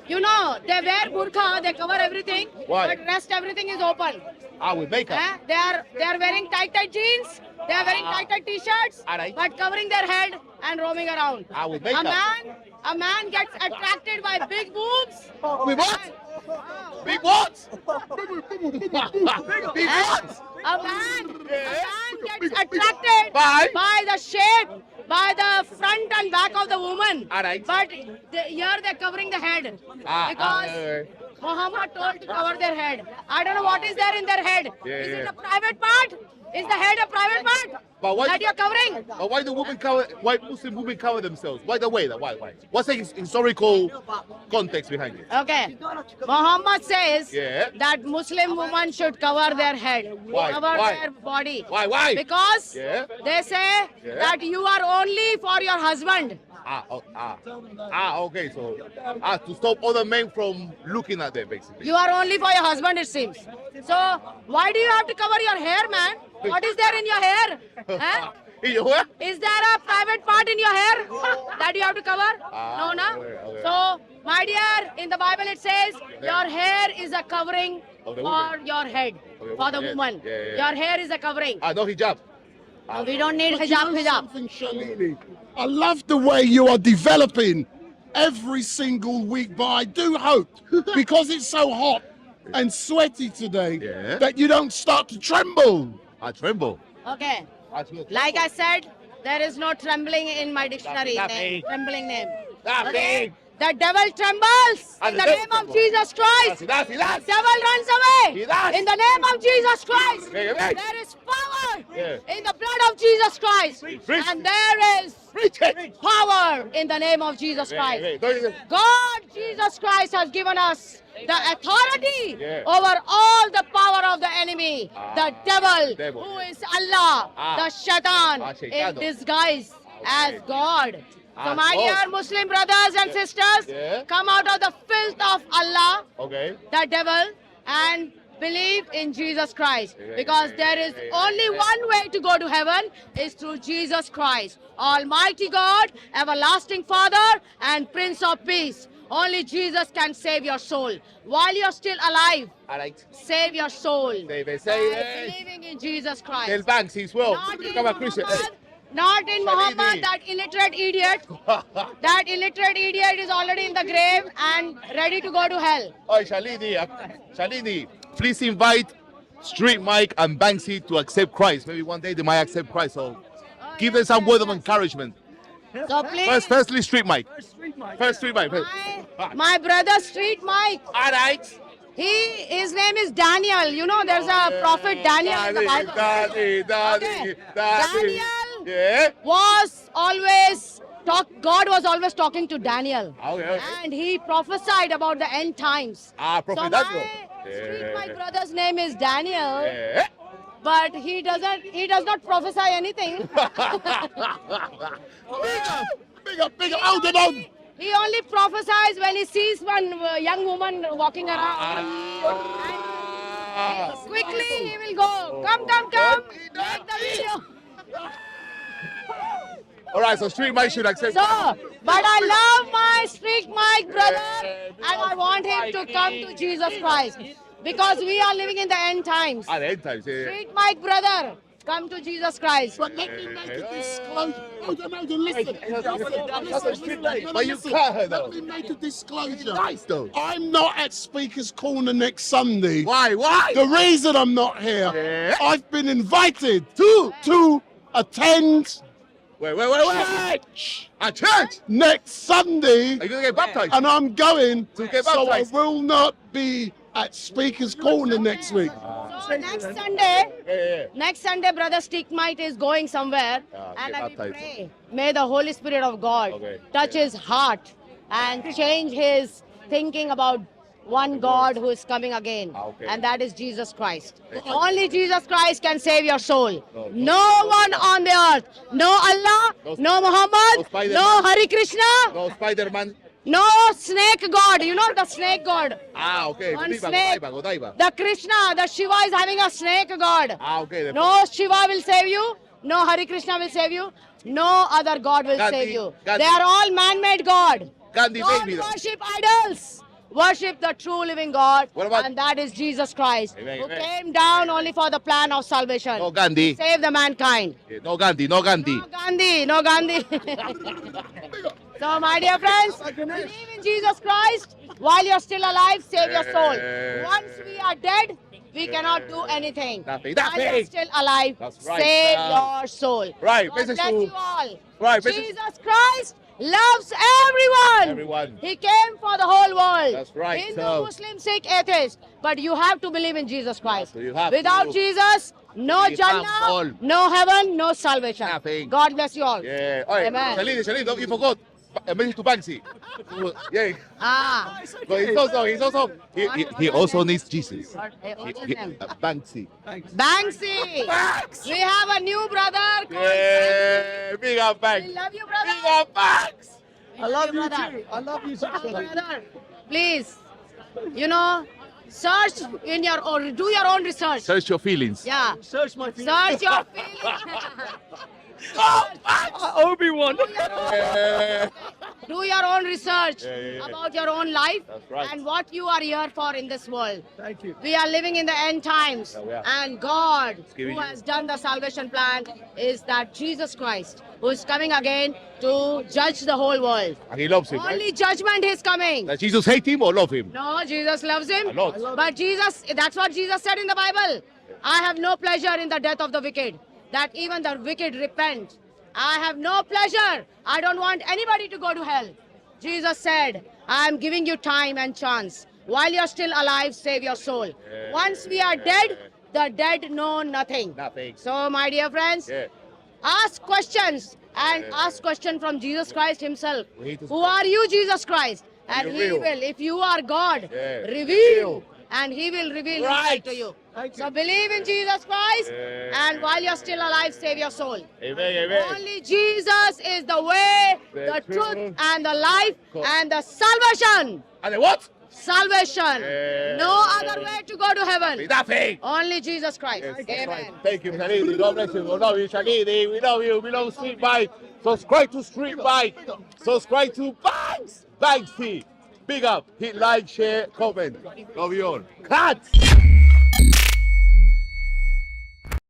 You know, they wear burqa, they cover everything, Why? but rest everything is open. With makeup. They are wearing tight jeans, they are wearing tight t-shirts, Alright. but covering their head and roaming around. With makeup. A man gets attracted by big boobs. With what? Big what? Big what? A man gets attracted By? the shape, by the front and back of the woman. Alright. But here they're covering the head. Because Muhammad told to cover their head. I don't know what is there in their head. Is it a private part? Is the head a private part? But why- that you're covering? But why do women cover? Why Muslim women cover themselves? Why the way that? Why? What's the historical context behind it? Okay. Muhammad says Yeah. that Muslim women should cover their head, Why? cover Why? their body. Why? Because Yeah. they say Yeah. that you are only for your husband. Okay. So, to stop other men from looking at them, basically. You are only for your husband, it seems. So why do you have to cover your hair, man? What is there in your hair? Huh? What? Is there a private part in your hair that you have to cover? No, no. Okay. So, my dear, in the Bible it says your hair is a covering Of the for woman. your head, for the Yeah, woman. yeah. Your hair is a covering. No hijab. No, we don't need hijab. Something, Shalini. I love the way you are developing every single week, but I do hope, because it's so hot and sweaty today, Yeah. that you don't start to tremble. I tremble. Okay. Like I said, there is no trembling in my dictionary Nothing. name. Trembling name. Nothing. The devil trembles And in the the devil name of trembles. Jesus Christ. That's The it. devil runs away He does. in the name of Jesus Christ. Yeah. There is power Yeah. in the blood of Jesus Christ. Preach. And there is Preach it. power in the name of Jesus Christ. Don't- God, Jesus Christ, has given us the authority Yeah. over all the power of the enemy, the devil, Devil. who is Allah, the Shaitan, Shaitano. in disguise as God. So, As my God. dear Muslim brothers and sisters, Yeah. come out of the filth of Allah, Okay. the devil, and believe in Jesus Christ, because there is only one way to go to heaven, is through Jesus Christ, Almighty God, everlasting Father, and Prince of Peace. Only Jesus can save your soul while you're still alive. All right. Save your soul Save it, by save it. believing in Jesus Christ. Tell Banks he's well. Not in Become a Christian. Muhammad, not in Muhammad, that illiterate idiot. That illiterate idiot is already in the grave and ready to go to hell. Oh, Shalini, please invite Street Mike and Banksy to accept Christ. Maybe one day they might accept Christ. So give them some word of encouragement. So please, Firstly, Street Mike. First Street Mike. my brother Street Mike, All right. his name is Daniel. You know, there's a prophet Daniel in the Bible. Daddy. Okay. Daniel Yeah. was always God was always talking to Daniel, Okay. and he prophesied about the end times. Prophet So Daniel. my Street Mike brother's name is Daniel, Yeah. but he does not prophesy anything. Big up, hold it on. He only prophesies when he sees one young woman walking around. And quickly he will go, come, make the video. All right, so Street Mike should accept. So, but I love my Street Mike brother, and I want him to come to Jesus Christ, because we are living in the end times. At the end times, yeah. Street Mike brother, come to Jesus Christ. But let me make a disclosure. Hold on, listen. But you can't, Let though. me make a disclosure. Nice, though. I'm not at Speaker's Corner next Sunday. Why? The reason I'm not here, Yeah. I've been invited to attend Wait. church A church? next Sunday, Are you gonna get baptized? and I'm going, To get so I baptized. will not be at Speaker's Corner next week. So Yeah. next Sunday, brother Street Mike is going somewhere, and get I will baptized. pray. May the Holy Spirit of God touch his heart and change his thinking about one God who is coming again, and that is Jesus Christ. Only Jesus Christ can save your soul. No one on the earth, no Allah, no Muhammad, Spider-Man. no Hare Krishna, No Spider-Man. no snake God. You know the snake God. Okay. One Godiva, snake. Godiva. The Krishna, the Shiva is having a snake God. Okay. No Shiva will save you. No Hare Krishna will save you. No other God will Gandhi, save you. Gandhi. They are all man-made God. Gandhi Don't baby. worship idols. worship the true living God, What about- and that is Jesus Christ, Amen, who amen. came down only for the plan of salvation. No Gandhi. Save the mankind. No Gandhi. No Gandhi. No Gandhi, no Gandhi. So, my dear friends, believe in Jesus Christ while you're still alive, save your soul. Once we are dead, we cannot do anything. Nothing, While you're nothing. still alive, That's right. save your soul. Right, God message bless to- you all. Right, message- Jesus Christ loves everyone. Everyone. He came for the whole world. That's right, Hindu, so- Muslim, Sikh, atheist. But you have to believe in Jesus Christ. So you have Without to. Jesus, no We have Jannah, all. no heaven, no salvation. Nothing. God bless you all. Yeah. Oi, Amen. Shalini, don't you forgot a message to Banksy. Yeah. Ah. But he also needs Jesus. What's his name? Banksy. Banksy. We have a new brother called Yeah. Big up Banksy. Banks. We love you, Big brother. up Banks. I love you brother. too. I love you too. Brother, please, search in your own, do your own research. Search your feelings. Yeah. Search my feelings. Search your feelings. Obi-Wan. Yeah. Do your own research Yeah. about your own life That's right. and what you are here for in this world. Thank you. We are living in the end times, Yeah, we are. and God, who giving you- has done the salvation plan, is that Jesus Christ, who is coming again to judge the whole world. And he loves him, right? Only judgment is coming. Does Jesus hate him or love him? No, Jesus loves him. A lot. But Jesus, that's what Jesus said in the Bible. I have no pleasure in the death of the wicked, that even the wicked repent. I have no pleasure. I don't want anybody to go to hell. Jesus said, I am giving you time and chance. While you're still alive, save your soul. Once we are dead, the dead know nothing. Nothing. So, my dear friends, Yeah. ask questions and ask question from Jesus Christ himself. We need to Who stop. are you, Jesus Christ? And you he real? will, if you are God, Yeah. reveal, and he will reveal Right. himself to you. Thank So you. believe in Jesus Christ, Yeah. and while you're still alive, save your soul. Amen, amen. Only Jesus is the way, The the truth, truth. and the life, Cool. and the salvation. And then what? Salvation. Yeah. No other way to go to heaven. Nothing. Only Jesus Christ. Yes, that's Amen. right. Thank you, Shalini. God bless you. We love you, Shalini. We love you. We love Street Bike. Subscribe to Street Bike. Subscribe to Banks. Banksy. Big up. Hit like, share, comment. Love you all. Cut.